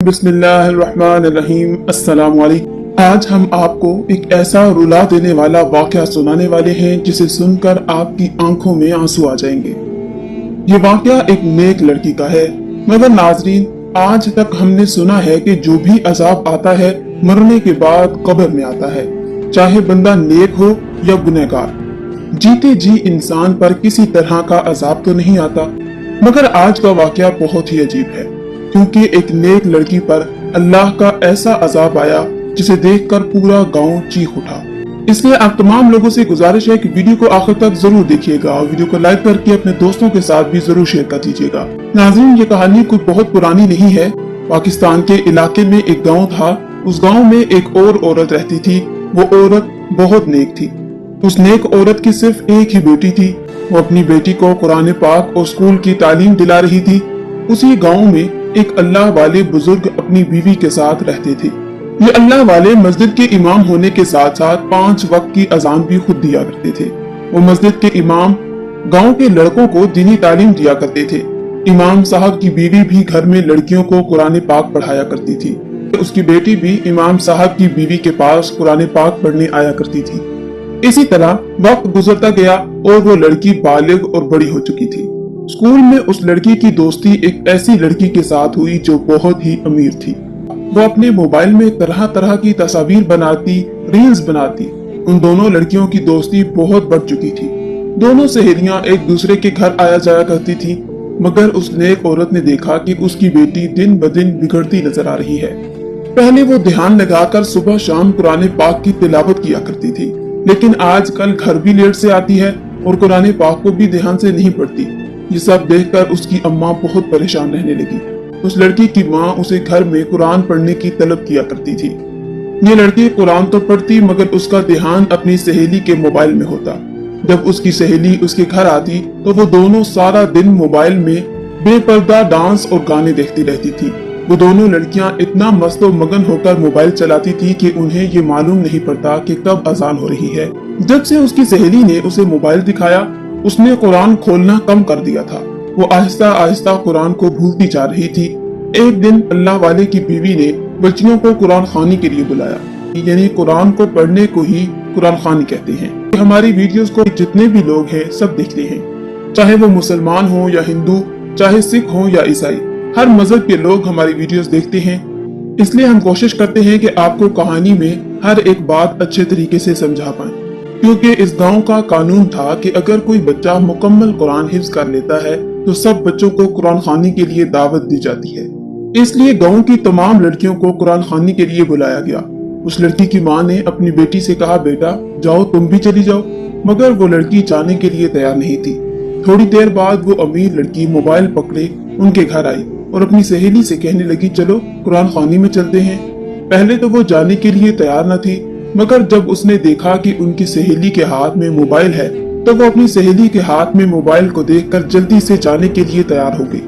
बिस्मिल्लाहिर्रहमानिर्रहीम। अस्सलाम वालेकुम। आज हम आपको एक ऐसा रुला देने वाला वाकया सुनाने वाले हैं जिसे सुनकर आपकी आंखों में आंसू आ जाएंगे। ये वाकया एक नेक लड़की का है, मगर नाजरीन, आज तक हमने सुना है कि जो भी अजाब आता है मरने के बाद कब्र में आता है, चाहे बंदा नेक हो या गुनहगार। जीते जी इंसान पर किसी तरह का अजाब तो नहीं आता, मगर आज का वाकया बहुत ही अजीब है, क्योंकि एक नेक लड़की पर अल्लाह का ऐसा अजाब आया जिसे देखकर पूरा गांव चीख उठा। इसलिए आप तमाम लोगों से गुजारिश है कि वीडियो को आखिर तक जरूर देखिएगा और वीडियो को लाइक करके अपने दोस्तों के साथ भी जरूर शेयर कर दीजिएगा। नाज़रीन, ये कहानी कोई बहुत पुरानी नहीं है। पाकिस्तान के इलाके में एक गाँव था। उस गाँव में एक और औरत रहती थी। वो औरत बहुत नेक थी। उस नेक औरत की सिर्फ एक ही बेटी थी। वो अपनी बेटी को कुरान पाक और स्कूल की तालीम दिला रही थी। उसी गांव में एक अल्लाह वाले बुजुर्ग अपनी बीवी के साथ रहते थे। ये अल्लाह वाले मस्जिद के इमाम होने के साथ साथ 5 वक्त की अजान भी खुद दिया करते थे। वो मस्जिद के इमाम गांव के लड़कों को दीनी तालीम दिया करते थे। इमाम साहब की बीवी भी घर में लड़कियों को कुरान पाक पढ़ाया करती थी। उसकी बेटी भी इमाम साहब की बीवी के पास कुरान पाक पढ़ने आया करती थी। इसी तरह वक्त गुजरता गया और वो लड़की बालिग और बड़ी हो चुकी थी। स्कूल में उस लड़की की दोस्ती एक ऐसी लड़की के साथ हुई जो बहुत ही अमीर थी। वो अपने मोबाइल में तरह तरह की तस्वीर बनाती, रील्स बनाती। उन दोनों लड़कियों की दोस्ती बहुत बढ़ चुकी थी। दोनों सहेलियां एक दूसरे के घर आया जाया करती थी, मगर उस नेक औरत ने देखा कि उसकी बेटी दिन ब दिन बिगड़ती नजर आ रही है। पहले वो ध्यान लगाकर सुबह शाम कुरान पाक की तिलावत किया करती थी, लेकिन आजकल घर भी लेट से आती है और कुरान पाक को भी ध्यान से नहीं पढ़ती। ये सब देखकर उसकी अम्मा बहुत परेशान रहने लगी। उस लड़की की माँ उसे घर में कुरान पढ़ने की तलब किया करती थी। ये लड़की कुरान तो पढ़ती, मगर उसका ध्यान अपनी सहेली के मोबाइल में होता। जब उसकी सहेली उसके घर आती तो वो दोनों सारा दिन मोबाइल में बेपर्दा डांस और गाने देखती रहती थी। वो दोनों लड़कियां इतना मस्त और मगन होकर मोबाइल चलाती थी कि उन्हें ये मालूम नहीं पड़ता कि कब अजान हो रही है। जब से उसकी सहेली ने उसे मोबाइल दिखाया, उसने कुरान खोलना कम कर दिया था। वो आहिस्ता आहिस्ता कुरान को भूलती जा रही थी। एक दिन अल्लाह वाले की बीवी ने बच्चियों को कुरान खानी के लिए बुलाया, यानी कुरान को पढ़ने को ही कुरान खानी कहते हैं। हमारी वीडियोस को जितने भी लोग हैं सब देखते हैं, चाहे वो मुसलमान हो या हिंदू, चाहे सिख हो या ईसाई, हर मजहब के लोग हमारी वीडियोस देखते हैं। इसलिए हम कोशिश करते हैं कि आपको कहानी में हर एक बात अच्छे तरीके से समझा पाएं, क्योंकि इस गांव का कानून था कि अगर कोई बच्चा मुकम्मल कुरान हिफ्ज कर लेता है तो सब बच्चों को कुरान खानी के लिए दावत दी जाती है। इसलिए गांव की तमाम लड़कियों को कुरान खानी के लिए बुलाया गया। उस लड़की की माँ ने अपनी बेटी से कहा, बेटा जाओ, तुम भी चली जाओ, मगर वो लड़की जाने के लिए तैयार नहीं थी। थोड़ी देर बाद वो अमीर लड़की मोबाइल पकड़े उनके घर आई और अपनी सहेली से कहने लगी, चलो कुरान खानी में चलते हैं। पहले तो वो जाने के लिए तैयार न थी, मगर जब उसने देखा कि उनकी सहेली के हाथ में मोबाइल है तो वो अपनी सहेली के हाथ में मोबाइल को देखकर जल्दी से जाने के लिए तैयार हो गई।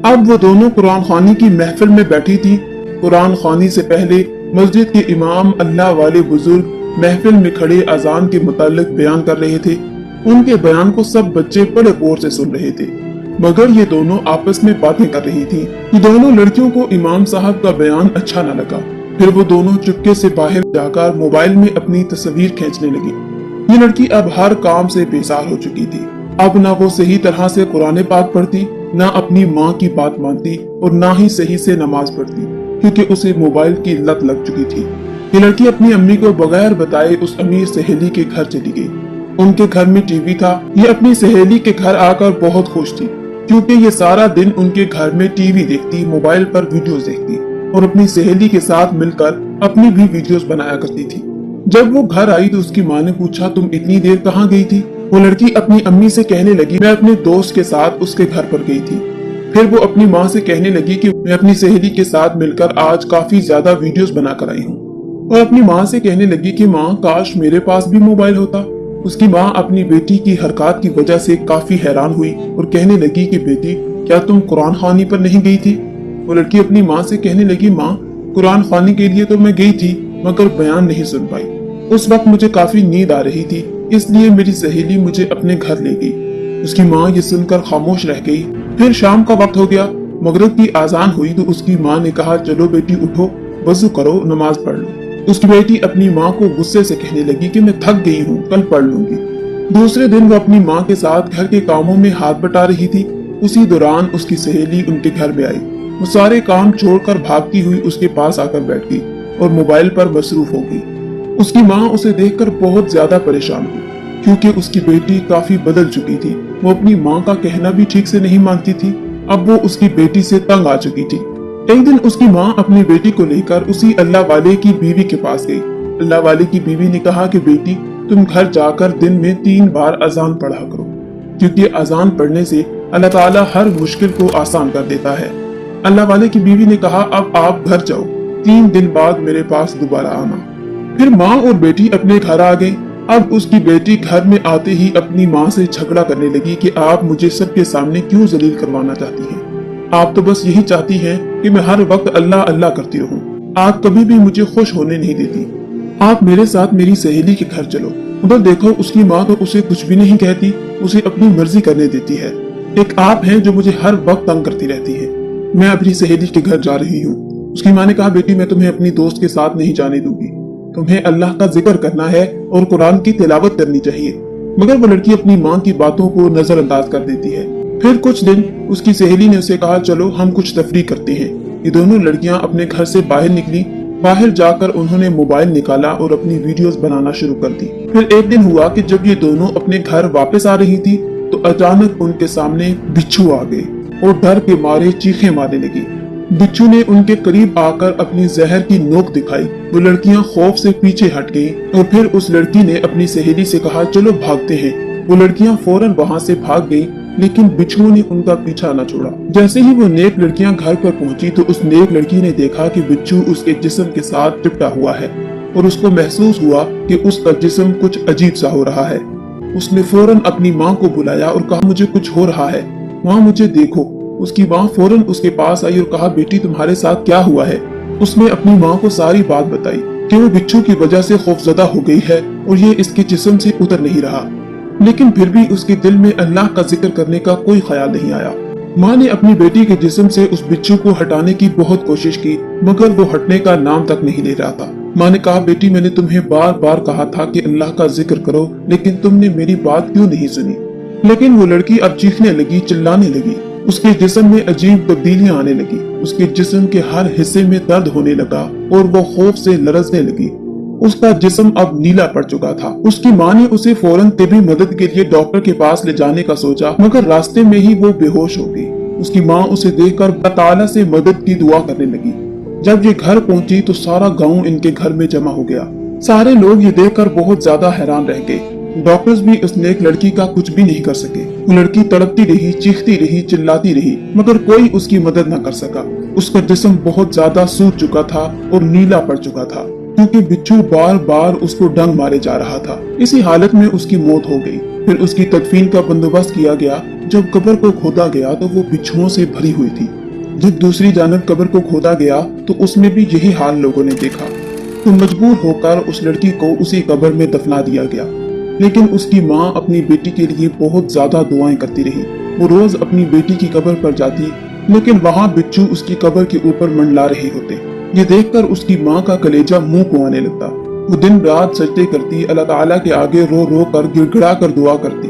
अब वो दोनों कुरान खानी की महफिल में बैठी थी। कुरान खानी से पहले मस्जिद के इमाम अल्लाह वाले बुजुर्ग महफिल में खड़े अजान के मुतालिक बयान कर रहे थे। उनके बयान को सब बच्चे बड़े गौर से सुन रहे थे, मगर ये दोनों आपस में बातें कर रही थी। ये दोनों लड़कियों को इमाम साहब का बयान अच्छा न लगा। फिर वो दोनों चुपके से बाहर जाकर मोबाइल में अपनी तस्वीर खींचने लगी। ये लड़की अब हर काम से बेजार हो चुकी थी। अब ना वो सही तरह से कुरान पाक पढ़ती, ना अपनी माँ की बात मानती और ना ही सही से नमाज पढ़ती, क्योंकि उसे मोबाइल की लत लग चुकी थी। ये लड़की अपनी अम्मी को बगैर बताए उस अमीर सहेली के घर चली गई। उनके घर में टीवी था। ये अपनी सहेली के घर आकर बहुत खुश थी, क्योंकि ये सारा दिन उनके घर में टीवी देखती, मोबाइल पर वीडियोस देखती और अपनी सहेली के साथ मिलकर अपनी भी वीडियोस बनाया करती थी। जब वो घर आई तो उसकी माँ ने पूछा, तुम इतनी देर कहाँ गई थी? वो लड़की अपनी अम्मी से कहने लगी, मैं अपने दोस्त के साथ उसके घर पर गई थी। फिर वो अपनी माँ से कहने लगी कि मैं अपनी सहेली के साथ मिलकर आज काफी ज्यादा वीडियोस बनाकर आई हूँ। और अपनी माँ से कहने लगी कि माँ, काश मेरे पास भी मोबाइल होता। उसकी माँ अपनी बेटी की हरकत की वजह से काफी हैरान हुई और कहने लगी कि बेटी, क्या तुम कुरान खानी पर नहीं गई थी? वो लड़की अपनी माँ से कहने लगी, माँ कुरान खानी के लिए तो मैं गई थी, मगर बयान नहीं सुन पाई। उस वक्त मुझे काफी नींद आ रही थी, इसलिए मेरी सहेली मुझे अपने घर ले गई। उसकी माँ ये सुनकर खामोश रह गई। फिर शाम का वक्त हो गया। मगरिब की आजान हुई तो उसकी माँ ने कहा, चलो बेटी उठो, वजू करो, नमाज पढ़ लो। उसकी बेटी अपनी माँ को गुस्से से कहने लगी कि मैं थक गई हूँ, कल पढ़ लूंगी। दूसरे दिन वो अपनी माँ के साथ घर के कामों में हाथ बटा रही थी। उसी दौरान उसकी सहेली उनके घर में आई। वो सारे काम छोड़कर भागती हुई उसके पास आकर बैठ गई और मोबाइल पर मसरूफ हो गई। उसकी माँ उसे देखकर बहुत ज्यादा परेशान हुई, क्योंकि उसकी बेटी काफी बदल चुकी थी। वो अपनी माँ का कहना भी ठीक से नहीं मानती थी। अब वो उसकी बेटी से तंग आ चुकी थी। एक दिन उसकी माँ अपनी बेटी को लेकर उसी अल्लाह वाले की बीवी के पास गई। अल्लाह वाले की बीवी ने कहा कि बेटी, तुम घर जाकर दिन में 3 बार अजान पढ़ा करो, क्योंकि अजान पढ़ने से अल्लाह ताला हर मुश्किल को आसान कर देता है। अल्लाह वाले की बीवी ने कहा, अब आप घर जाओ, 3 दिन बाद मेरे पास दोबारा आना। फिर माँ और बेटी अपने घर आ गई। अब उसकी बेटी घर में आते ही अपनी माँ से झगड़ा करने लगी कि आप मुझे सबके सामने क्यों जलील करवाना चाहती हैं? आप तो बस यही चाहती हैं कि मैं हर वक्त अल्लाह अल्लाह करती रहूं। आप कभी भी मुझे खुश होने नहीं देती। आप मेरे साथ मेरी सहेली के घर चलो। उधर देखो, उसकी माँ तो उसे कुछ भी नहीं कहती, उसे अपनी मर्जी करने देती है। एक आप हैं जो मुझे हर वक्त तंग करती रहती है। मैं अपनी सहेली के घर जा रही हूँ। उसकी माँ ने कहा, बेटी मैं तुम्हें अपनी दोस्त के साथ नहीं जाने दूंगी। तुम्हें अल्लाह का जिक्र करना है और कुरान की तिलावत करनी चाहिए। मगर वो लड़की अपनी माँ की बातों को नजरअंदाज कर देती है। फिर कुछ दिन उसकी सहेली ने उसे कहा, चलो हम कुछ तफरीह करते हैं। ये दोनों लड़कियां अपने घर से बाहर निकली। बाहर जाकर उन्होंने मोबाइल निकाला और अपनी वीडियोस बनाना शुरू कर दी। फिर एक दिन हुआ कि जब ये दोनों अपने घर वापस आ रही थी तो अचानक उनके सामने बिच्छू आ गए और डर के मारे चीखें मारने लगी। बिच्छू ने उनके करीब आकर अपनी जहर की नोक दिखाई। वो लड़कियां खौफ से पीछे हट गईं और फिर उस लड़की ने अपनी सहेली से कहा, चलो भागते हैं। वो लड़कियां फौरन वहां से भाग गईं, लेकिन बिच्छू ने उनका पीछा न छोड़ा। जैसे ही वो नेक लड़कियां घर पर पहुंची तो उस नेक लड़की ने देखा कि बिच्छू उसके जिस्म के साथ चिपटा हुआ है और उसको महसूस हुआ कि उसका जिस्म कुछ अजीब सा हो रहा है। उसने फौरन अपनी माँ को बुलाया और कहा, मुझे कुछ हो रहा है, माँ मुझे देखो। उसकी माँ फौरन उसके पास आई और कहा, बेटी तुम्हारे साथ क्या हुआ है? उसने अपनी माँ को सारी बात बताई कि वो बिच्छू की वजह से खौफजदा हो गई है और ये इसके जिस्म से उतर नहीं रहा। लेकिन फिर भी उसके दिल में अल्लाह का जिक्र करने का कोई ख्याल नहीं आया। माँ ने अपनी बेटी के जिस्म से उस बिच्छू को हटाने की बहुत कोशिश की, मगर वो हटने का नाम तक नहीं ले रहा था। माँ ने कहा, बेटी मैंने तुम्हें बार बार कहा था कि अल्लाह का जिक्र करो, लेकिन तुमने मेरी बात क्यों नहीं सुनी? लेकिन वो लड़की अब चीखने लगी, चिल्लाने लगी। उसके जिस्म में अजीब तब्दीलियां आने लगी। उसके जिस्म के हर हिस्से में दर्द होने लगा और वो खौफ से लरजने लगी। उसका जिस्म अब नीला पड़ चुका था। उसकी माँ ने उसे फौरन तिबी मदद के लिए डॉक्टर के पास ले जाने का सोचा, मगर रास्ते में ही वो बेहोश हो गई। उसकी माँ उसे देखकर अल्लाह ताला से मदद की दुआ करने लगी। जब ये घर पहुंची तो सारा गांव इनके घर में जमा हो गया। सारे लोग ये देखकर बहुत ज्यादा हैरान रह गए। डॉक्टर्स भी उस नेक लड़की का कुछ भी नहीं कर सके। वो लड़की तड़पती रही, चीखती रही, चिल्लाती रही, मगर कोई उसकी मदद न कर सका। उसका जिस्म बहुत ज्यादा सूज चुका था और नीला पड़ चुका था, क्योंकि बिच्छू बार बार उसको डंग मारे जा रहा था। इसी हालत में उसकी मौत हो गई। फिर उसकी तदफीन का बंदोबस्त किया गया। जब कब्र को खोदा गया तो वो बिच्छुओं से भरी हुई थी। जब दूसरी जानब कब्र को खोदा गया तो उसमें भी यही हाल लोगों ने देखा। तो मजबूर होकर उस लड़की को उसी कब्र में दफना दिया गया। लेकिन उसकी माँ अपनी बेटी के लिए बहुत ज्यादा दुआएं करती रही। वो रोज अपनी बेटी की कब्र पर जाती, लेकिन वहाँ बिच्छू उसकी कब्र के ऊपर मंडला रहे होते। ये देखकर उसकी माँ का कलेजा मुंह को आने लगता। वो दिन रात सजदे करती, अल्लाह ताला के आगे रो रो कर गिड़गिड़ा कर दुआ करती।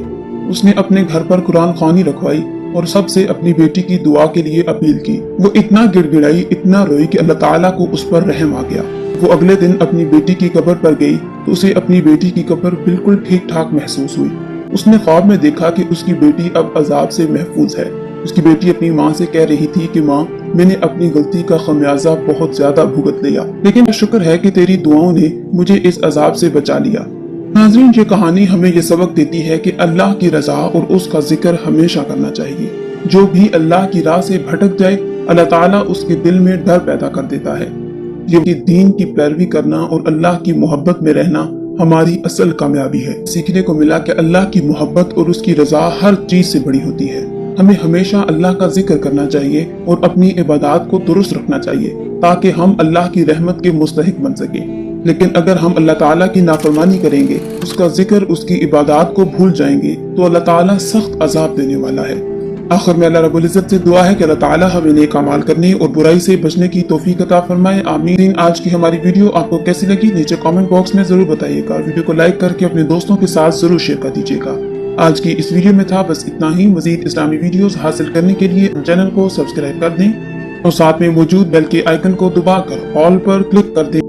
उसने अपने घर पर कुरान ख़वानी रखवाई और सबसे अपनी बेटी की दुआ के लिए अपील की। वो इतना गिड़गिड़ाई, इतना रोई कि अल्लाह ताला को उस पर रहम आ गया। वो अगले दिन अपनी बेटी की कब्र पर गई तो उसे अपनी बेटी की कब्र बिल्कुल ठीक ठाक महसूस हुई। उसने ख्वाब में देखा कि उसकी बेटी अब अजाब से महफूज है। उसकी बेटी अपनी माँ से कह रही थी कि माँ, मैंने अपनी गलती का खमियाजा बहुत ज्यादा भुगत लिया, लेकिन शुक्र है कि तेरी दुआओं ने मुझे इस अजाब से बचा लिया। नाज़रीन, ये कहानी हमें ये सबक देती है कि अल्लाह की रजा और उसका जिक्र हमेशा करना चाहिए। जो भी अल्लाह की राह से भटक जाए, अल्लाह ताला उसके दिल में डर पैदा कर देता है। ये दीन की पैरवी करना और अल्लाह की मोहब्बत में रहना हमारी असल कामयाबी है। सीखने को मिला कि अल्लाह की मोहब्बत और उसकी रजा हर चीज से बड़ी होती है। हमें हमेशा अल्लाह का जिक्र करना चाहिए और अपनी इबादत को दुरुस्त रखना चाहिए ताकि हम अल्लाह की रहमत के मुस्तहिक बन सके। लेकिन अगर हम अल्लाह ताला की नाफरमानी करेंगे, उसका जिक्र, उसकी इबादत को भूल जाएंगे तो अल्लाह ताला सख्त अजाब देने वाला है। आखिर में अल्लाह रब्बुल इज्जत से दुआ है कि अल्लाह ताला हमें नेक अमाल करने और बुराई से बचने की तौफीक अता फरमाए, आमीन। आज की हमारी वीडियो आपको कैसी लगी नीचे कमेंट बॉक्स में जरूर बताइएगा। वीडियो को लाइक करके अपने दोस्तों के साथ जरूर शेयर कर दीजिएगा। आज की इस वीडियो में था बस इतना ही। मजीद इस्लामी वीडियोस हासिल करने के लिए चैनल को सब्सक्राइब कर दें और साथ में मौजूद बेल के आइकन को दबाकर ऑल पर क्लिक कर दें।